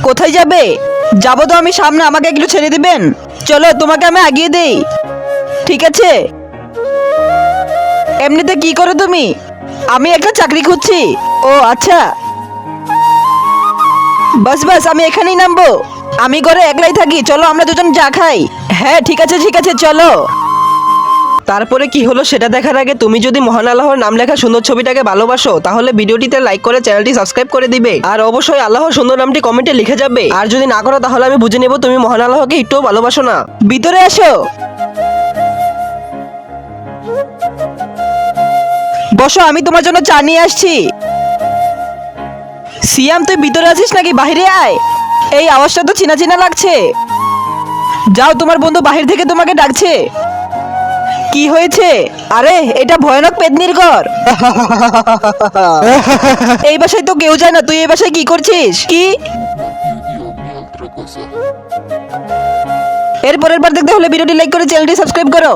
কোথায় যাবে? যাবো তো আমি সামনে, আমাকে একটু ছেড়ে দিবেন? চলো তোমাকে আমি আগিয়ে দেই। ঠিক আছে। এমনিতে কি করো তুমি? আমি একটা চাকরি খুঁজছি। ও আচ্ছা, বাস বাস আমি এখানেই নামবো। আমি ঘরে একলাই থাকি, চলো আমরা দুজন চা খাই। হ্যাঁ ঠিক আছে চলো। তারপরে কি হলো সেটা দেখার আগে তুমি যদি মহান আল্লাহর নাম লেখা সুন্দর ছবিটাকে ভালোবাসো তাহলে ভিডিওটিতে লাইক করে চ্যানেলটি সাবস্ক্রাইব করে দিবে, আর অবশ্যই আল্লাহর সুন্দর নামটি কমেন্টে লিখে যাবে। আর যদি না করো তাহলে আমি বুঝে নেব তুমি মহান আল্লাহকে একটুও ভালোবাসো না। ভিতরে আসো, বসো, আমি তোমার জন্য চা নিয়ে আসছি। সিয়াম তুই ভিতরে আছিস নাকি? বাইরে আয়। এই আওয়াজটা তো চেনা চেনা লাগছে। যাও, তোমার বন্ধু বাহির থেকে তোমাকে ডাকছে। কি হয়েছে? আরে এটা ভয়ানক পেতনির ঘর। এই বাসায় তো কেউ যায় না, তুই এই বাসায় কি করছিস? কি? এরপরের বার দেখতে হলে ভিডিওটি লাইক করে চ্যানেলটি সাবস্ক্রাইব করো।